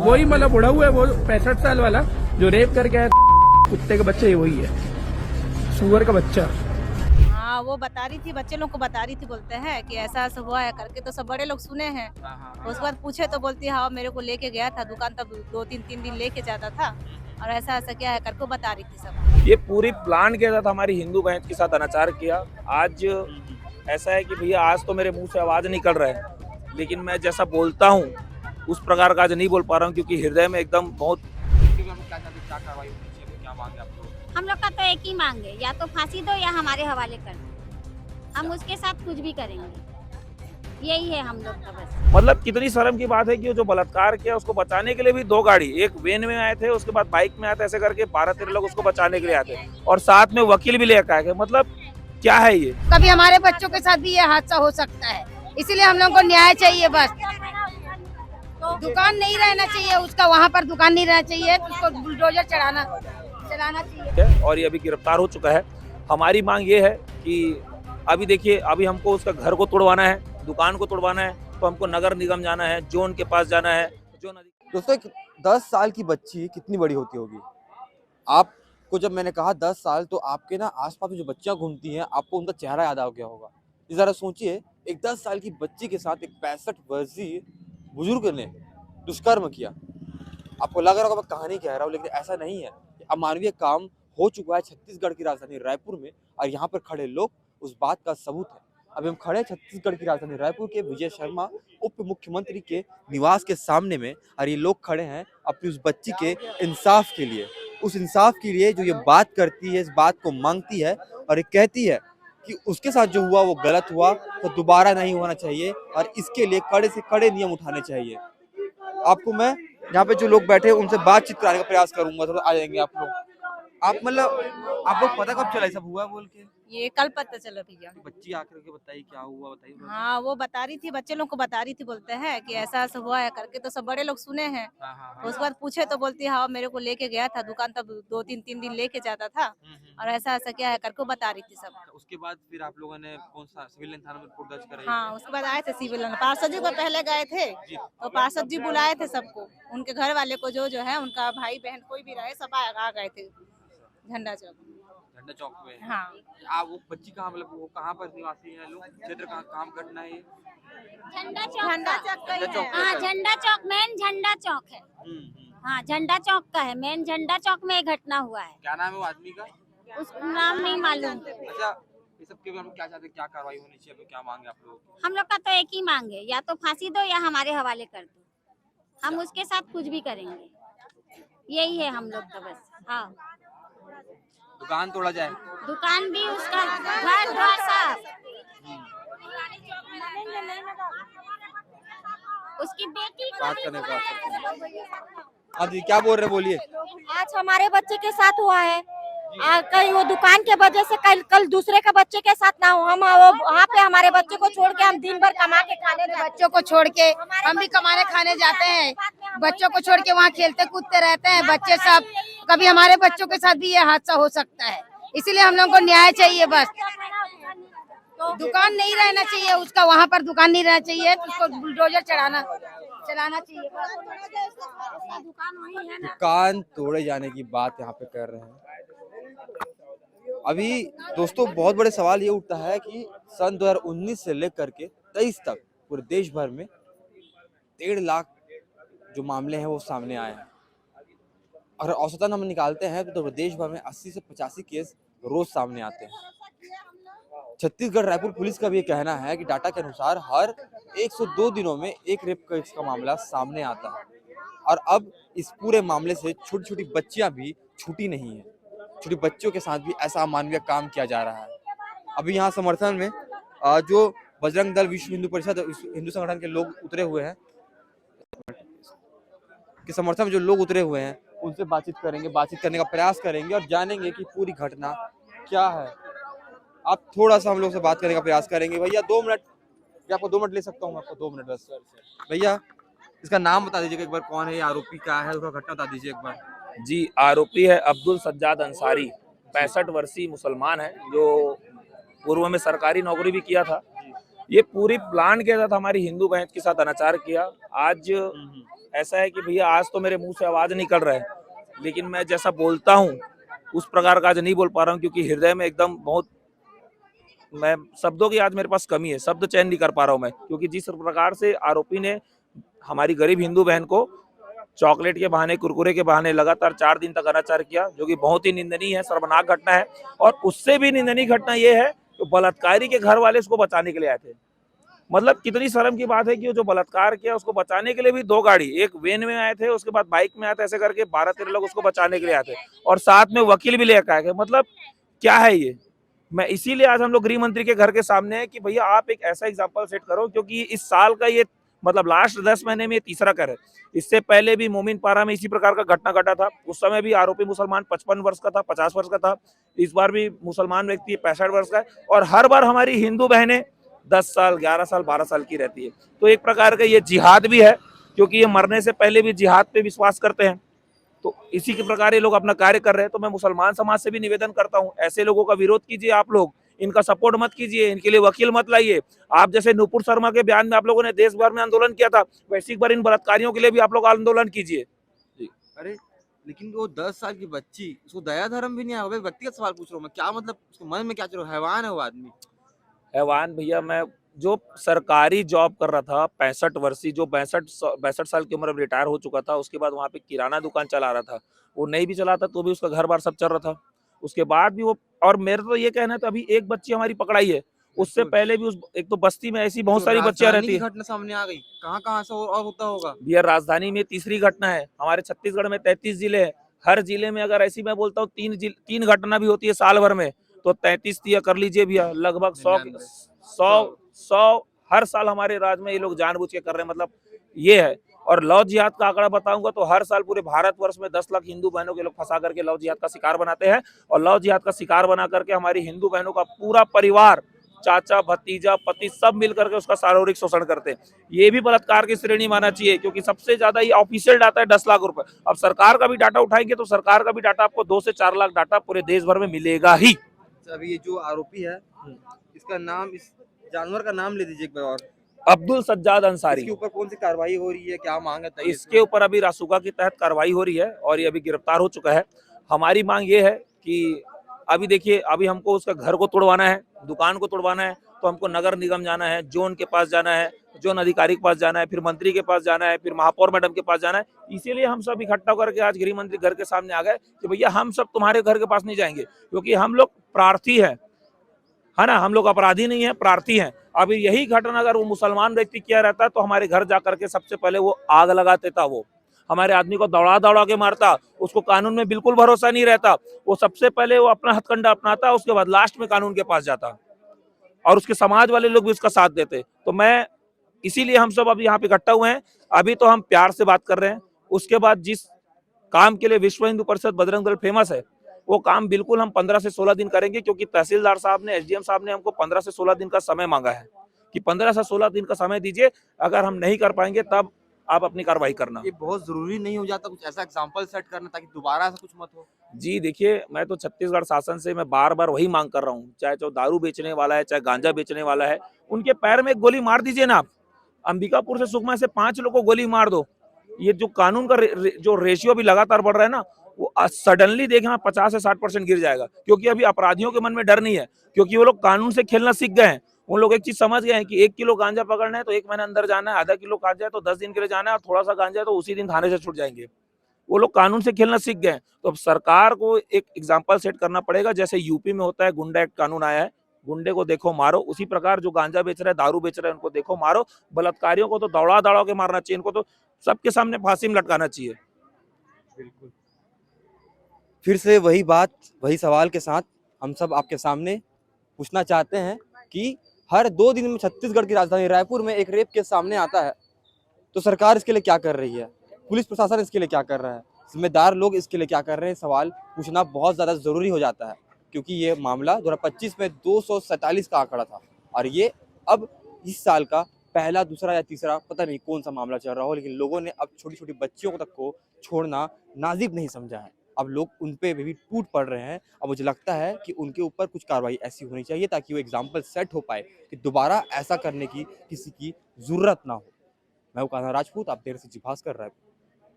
वही मतलब बुढ़ा हुआ है वो 65 साल वाला जो रेप करके आया कुत्ते का बच्चा, ये वही है, सुअर का बच्चा। हाँ वो बता रही थी, बच्चे लोग को बता रही थी, बोलते हैं कि ऐसा ऐसा हुआ है करके, तो सब बड़े लोग सुने हैं। उसके बाद पूछे तो बोलती हाँ मेरे को लेके गया था दुकान, तब 2-3 दिन लेके जाता था और ऐसा ऐसा क्या है करके बता रही थी सब। ये पूरी प्लान के साथ हमारी हिंदू बहन के साथ अनाचार किया। आज ऐसा है कि भैया आज तो मेरे मुंह से आवाज निकल रहा है, लेकिन मैं जैसा बोलता हूँ उस प्रकार का आज नहीं बोल पा रहा हूँ, क्योंकि हृदय में एकदम बहुत। हम लोग का तो एक ही मांग है, या तो फांसी दो या हमारे हवाले कर दो, हम उसके साथ कुछ भी करेंगे, यही है हम लोग का बस। मतलब कितनी शर्म की बात है कि जो बलात्कार किया उसको बचाने के लिए भी 2 गाड़ी, एक वेन में आए थे, उसके बाद बाइक में आए थे, ऐसे करके 12-13 लोग उसको बचाने के लिए आए थे और साथ में वकील भी लेकर आए थे। मतलब क्या है ये? कभी हमारे बच्चों के साथ भी ये हादसा हो सकता है, इसीलिए हम लोगों को न्याय चाहिए बस। दुकान नहीं रहना चाहिए उसका, वहाँ पर दुकान नहीं रहना चाहिए, उसको बुलडोजर चलाना चाहिए। और ये अभी गिरफ्तार हो चुका है। हमारी मांग ये है कि अभी देखिए, अभी हमको उसका घर को तोड़वाना है, दुकान को तोड़वाना है, तो हमको नगर निगम जाना है, जोन के पास जाना है। दोस्तों, एक 10 साल की बच्ची कितनी बड़ी होती होगी? आपको जब मैंने कहा 10 साल, तो आपके ना आसपास में जो बच्चियां घूमती हैं, आपको उनका चेहरा याद आ गया होगा। जरा सोचिए, एक 10 साल की बच्ची के साथ एक 65 वर्षीय बुजुर्ग ने दुष्कर्म किया। आपको लग रहा होगा मैं कहानी कह रहा हूँ, लेकिन ऐसा नहीं है। अमानवीय काम हो चुका है छत्तीसगढ़ की राजधानी रायपुर में, और यहाँ पर खड़े लोग उस बात का सबूत है। अभी हम खड़े हैं छत्तीसगढ़ की राजधानी रायपुर के विजय शर्मा उप मुख्यमंत्री के निवास के सामने में, और ये लोग खड़े हैं अपनी उस बच्ची के इंसाफ के लिए, उस इंसाफ के लिए जो ये बात करती है, इस बात को मांगती है और ये कहती है कि उसके साथ जो हुआ वो गलत हुआ, तो दोबारा नहीं होना चाहिए और इसके लिए कड़े से कड़े नियम उठाने चाहिए। आपको मैं यहाँ पे जो लोग बैठे हैं उनसे बातचीत कराने का प्रयास करूंगा, थोड़ा आ जाएंगे आप लोग। आप मतलब आपको पता कब चला सब हुआ बोल के? ये कल पता चला भैया। बच्ची आकर के बताइए क्या हुआ, बताइए। हाँ वो बता रही थी, बच्चे लोग को बता रही थी, बोलते हैं कि ऐसा ऐसा हुआ है करके, तो सब बड़े लोग सुने हैं। उसके बाद पूछे तो बोलती हाँ मेरे को लेके गया था दुकान, तब 2-3 दिन लेके जाता था और ऐसा ऐसा क्या है करके बता रही थी सब। उसके बाद फिर आप लोगों ने कौन सा सिविल थाना में रिपोर्ट दर्ज कराई? हाँ उसके बाद आए थे सिविल, पार्षद जी को पहले गए थे, तो पार्षद जी बुलाए थे सबको, उनके घर वाले को, जो है उनका भाई बहन कोई भी रहे, सब आ गए थे झंडा चौक में। हाँ आप वो बच्ची कहाँ, मतलब वो कहाँ पर निवासी है लोग, क्षेत्र कहाँ काम करना है? झंडा चौक का ही है। हाँ झंडा चौक, मेन झंडा चौक है। हाँ झंडा चौक का है, मेन झंडा चौक में घटना हुआ है। क्या नाम है वो आदमी का? उसका नाम नहीं मालूम। अच्छा, ये सब के बारे में क्या चाहते हैं, क्या कार्रवाई होनी चाहिए, क्या मांगे आप लोग? हम लोग का तो एक ही मांग है, या तो फांसी दो या हमारे हवाले कर दो, हम उसके साथ कुछ भी करेंगे, यही है हम लोग का बस। हाँ दुकान तोड़ा जाए, दुकान भी, उसका घर द्वार साफ, उसकी बेटी को बात करने का। हाँ जी, क्या बोल रहे, बोलिए। आज हमारे बच्चे के साथ हुआ है, कहीं वो दुकान के वजह से कल दूसरे के बच्चे के साथ ना हो। हम वहाँ पे हमारे बच्चे को छोड़ के हम दिन भर कमा के खाने, बच्चों को छोड़ के हम भी कमाने खाने जाते हैं, बच्चों को छोड़ के वहाँ खेलते कूदते रहते हैं बच्चे सब। कभी हमारे बच्चों के साथ भी ये हादसा हो सकता है, इसीलिए हम लोगों को न्याय चाहिए बस। दुकान नहीं रहना चाहिए उसका, वहाँ पर दुकान नहीं रहना चाहिए, उसको बुलडोजर चलाना चाहिए। दुकान तोड़े जाने की बात यहाँ पे कर रहे हैं। अभी दोस्तों बहुत बड़े सवाल ये उठता है कि सन 2019 से लेकर के 23 तक पूरे देश भर में 1.5 लाख जो मामले हैं वो सामने आए हैं। अगर औसतन हम निकालते हैं तो देश भर में 80 से 85 केस रोज सामने आते हैं। छत्तीसगढ़ रायपुर पुलिस का भी ये कहना है कि डाटा के अनुसार हर 102 दिनों में एक रेप केस का मामला सामने आता है, और अब इस पूरे मामले से छोटी छोटी बच्चियां भी छूटी नहीं है। छोटी बच्चियों के साथ भी ऐसा अमानवीय काम किया जा रहा है। अभी यहाँ समर्थन में जो बजरंग दल, विश्व हिंदू परिषद, हिंदू संगठन के लोग उतरे हुए हैं, कि समर्थन में जो लोग उतरे हुए हैं उनसे बातचीत करेंगे, बातचीत करने का प्रयास करेंगे और जानेंगे कि पूरी घटना क्या है। आप थोड़ा सा हम लोग से बात करने का प्रयास करेंगे। भैया 2 मिनट, क्या आपको 2 मिनट ले सकता हूँ? आपको 2 मिनट बस। भैया इसका नाम बता दीजिएगा एक बार, कौन है आरोपी, क्या है उसका घटना बता दीजिए एक बार। जी, आरोपी है अब्दुल सज्जाद अंसारी, 65 वर्षीय मुसलमान है, जो पूर्व में सरकारी नौकरी भी किया था। ये पूरी प्लान के साथ हमारी हिंदू बहन के साथ अनाचार किया। आज ऐसा है कि भैया आज तो मेरे मुंह से आवाज निकल रहा है, लेकिन मैं जैसा बोलता हूँ उस प्रकार का आज नहीं बोल पा रहा हूँ, क्योंकि हृदय में एकदम बहुत, मैं शब्दों की आज मेरे पास कमी है, शब्द चयन नहीं कर पा रहा हूँ मैं, क्योंकि जिस प्रकार से आरोपी ने हमारी गरीब हिंदू बहन को चॉकलेट के बहाने, कुरकुरे के बहाने लगातार 4 दिन तक अनाचार किया, जो कि बहुत ही निंदनीय है, शर्मनाक घटना है। और उससे भी निंदनीय घटना यह है कि बलात्कारी के घर वाले उसको बचाने के लिए आए थे। मतलब कितनी शर्म की बात है कि वो जो बलात्कार किया उसको बचाने के लिए भी 2 गाड़ी, एक वेन में आए थे, उसके बाद बाइक में आए थे, ऐसे करके 12-13 लोग उसको बचाने के लिए आए थे, और साथ में वकील भी लेकर आए थे। मतलब क्या है ये? मैं इसीलिए आज हम लोग गृह मंत्री के घर के सामने है कि भैया आप एक ऐसा एग्जाम्पल सेट करो, क्योंकि इस साल का ये मतलब लास्ट 10 महीने में ये तीसरा कर है। इससे पहले भी मोमिन पारा में इसी प्रकार का घटना घटा था, उस समय भी आरोपी मुसलमान 55 वर्ष का था, 50 वर्ष का था। इस बार भी मुसलमान व्यक्ति 65 वर्ष का है, और हर बार हमारी हिंदू बहनें 10 साल, 11 साल, 12 साल की रहती है। तो एक प्रकार का ये जिहाद भी है, क्योंकि ये मरने से पहले भी जिहाद पे विश्वास करते हैं। तो इसी के प्रकार ये लोग अपना कार्य कर रहे हैं। तो मैं मुसलमान समाज से भी निवेदन करता हूँ, ऐसे लोगों का विरोध कीजिए, आप लोग इनका सपोर्ट मत कीजिए, इनके लिए वकील मत लाइए। आप जैसे नुपुर शर्मा के बयान में आप लोगों ने देश भर में आंदोलन किया था, वैसे एक बार इन बलात्कारियों के लिए भी आप लोग आंदोलन कीजिए। अरे लेकिन वो 10 साल की बच्ची, उसको दया धर्म भी नहीं है। व्यक्तिगत सवाल पूछ रहा हूँ मैं, क्या मतलब उसके मन में क्या चल रहा है? हैवान है वो आदमी। हैवान भैया, मैं जो सरकारी जॉब कर रहा था, 65 वर्षीय, जो 62 साल की उम्र में रिटायर हो चुका था, उसके बाद वहाँ पे किराना दुकान चला रहा था, वो नहीं भी चला था तो भी उसका घर बार सब चल रहा था। उसके बाद भी वो, और मेरा तो ये कहना है, तो अभी एक बच्ची हमारी पकड़ाई है, उससे बिल्कुल। पहले भी उस एक तो बस्ती में ऐसी बहुत तो सारी बच्चियां राजधानी रहती की है। घटना सामने आ गई, कहाँ से और होता होगा। भैया राजधानी में तीसरी घटना है, हमारे छत्तीसगढ़ में 33 जिले हैं, हर जिले में अगर ऐसी मैं बोलता हूँ 3 घटना भी होती है साल भर में, तो 33 दिया कर लीजिए भैया, लगभग 100 हर साल हमारे राज्य में ये लोग जानबूझ के कर रहे हैं। मतलब ये है। और लव जिहाद का आंकड़ा बताऊंगा तो हर साल पूरे भारतवर्ष में 10 लाख हिंदू बहनों के लोग फंसा करके लव जिहाद का शिकार बनाते हैं, और लव जिहाद का शिकार बना करके हमारी हिंदू बहनों का पूरा परिवार, चाचा, भतीजा, पति, सब मिल करके उसका शारीरिक शोषण करते हैं। ये भी बलात्कार की श्रेणी माना चाहिए, क्योंकि सबसे ज्यादा ये ऑफिशियल डाटा है 10 लाख रुपए। अब सरकार का भी डाटा उठाएंगे तो सरकार का भी डाटा आपको 2 से 4 लाख डाटा पूरे देश भर में मिलेगा ही। अभी ये जो आरोपी है, इसका नाम, इस जानवर का नाम ले दीजिए एक बार। और अब्दुल सज्जाद अंसारी। इसके ऊपर कौन सी कार्रवाई हो रही है, क्या मांग है? इसके ऊपर अभी रासुका के तहत कार्रवाई हो रही है, और ये अभी गिरफ्तार हो चुका है। हमारी मांग ये है कि अभी देखिए, अभी हमको उसका घर को तोड़वाना है, दुकान को तोड़वाना है, तो हमको नगर निगम जाना है, जोन के पास जाना है, जोन अधिकारी के पास जाना है, फिर मंत्री के पास जाना है, फिर महापौर मैडम के पास जाना है। इसीलिए हम सब इकट्ठा करके आज गृह मंत्री घर के सामने आ गए कि भैया हम सब तुम्हारे घर के पास नहीं जाएंगे, क्योंकि हम लोग प्रार्थी है ना, हम लोग अपराधी नहीं है, प्रार्थी हैं। अभी यही घटना अगर वो मुसलमान व्यक्ति किया रहता तो हमारे घर जा करके सबसे पहले वो आग लगा देता, वो हमारे आदमी को दौड़ा दौड़ा के मारता, उसको कानून में बिल्कुल भरोसा नहीं रहता, वो सबसे पहले वो अपना हथकंडा अपनाता, उसके बाद लास्ट में कानून के पास जाता, और उसके समाज वाले लोग भी उसका साथ देते। तो मैं इसीलिए हम सब अभी यहाँ पे इकट्ठा हुए हैं। अभी तो हम प्यार से बात कर रहे हैं, उसके बाद जिस काम के लिए विश्व हिंदू परिषद बजरंग दल फेमस है, वो काम बिल्कुल हम 15 से 16 दिन करेंगे, क्योंकि तहसीलदार साहब ने, एसडीएम साहब ने हमको 15 से 16 दिन का समय मांगा है कि 15 से 16 दिन का समय दीजिए, अगर हम नहीं कर पाएंगे तब आप अपनी कार्रवाई करना। ये बहुत जरूरी नहीं हो जाता कुछ ऐसा एग्जाम्पल सेट करना, ताकि दोबारा ऐसा कुछ मत हो? जी देखिए, मैं तो छत्तीसगढ़ शासन से मैं बार बार वही मांग कर रहा हूँ, चाहे जो दारू बेचने वाला है, चाहे गांजा बेचने वाला है, उनके पैर में एक गोली मार दीजिए ना आप। अंबिकापुर से सुकमा से 5 लोगों को गोली मार दो। ये जो कानून का जो रेशियो अभी लगातार बढ़ रहा है ना, वो सडनली देखना 50 से 60% गिर जाएगा, क्योंकि अभी अपराधियों के मन में डर नहीं है, क्योंकि वो लोग कानून से खेलना सीख गए हैं। उन लोग एक चीज समझ गए हैं कि 1 किलो गांजा पकड़ना है तो 1 महीना अंदर जाना है, आधा किलो गांजा है तो 10 दिन के लिए जाना है, और थोड़ा सा गांजा है तो उसी दिन थाने से छूट जाएंगे। वो लोग कानून से खेलना सीख गए। तो अब सरकार को एक एग्जाम्पल सेट करना पड़ेगा, जैसे यूपी में होता है, गुंडा एक्ट कानून आया है, गुंडे को देखो मारो, उसी प्रकार जो गांजा बेच रहे हैं, दारू बेच रहे हैं, उनको देखो मारो। बलात्कारियों को तो दौड़ा दौड़ा के मारना चाहिए, इनको तो सबके सामने फांसी में लटकाना चाहिए। बिल्कुल। फिर से वही बात, वही सवाल के साथ हम सब आपके सामने पूछना चाहते हैं कि हर 2 दिन में छत्तीसगढ़ की राजधानी रायपुर में एक रेप केस सामने आता है, तो सरकार इसके लिए क्या कर रही है? पुलिस प्रशासन इसके लिए क्या कर रहा है? जिम्मेदार लोग इसके लिए क्या कर रहे हैं? सवाल पूछना बहुत ज़्यादा ज़रूरी हो जाता है, क्योंकि ये मामला 2025 में 247 का आंकड़ा था, और ये अब इस साल का पहला, दूसरा या तीसरा, पता नहीं कौन सा मामला चल रहा हो, लेकिन लोगों ने अब छोटी छोटी बच्चियों तक को छोड़ना नाजिब नहीं समझा है। अब लोग उन पे भी टूट पड़ रहे हैं। अब मुझे लगता है कि उनके ऊपर कुछ कार्रवाई ऐसी होनी चाहिए ताकि वो एग्जाम्पल सेट हो पाए कि दोबारा ऐसा करने की किसी की जरूरत ना हो। मैं हूं कान्हा राजपूत, आप देर से जी भास्कर रायपुर।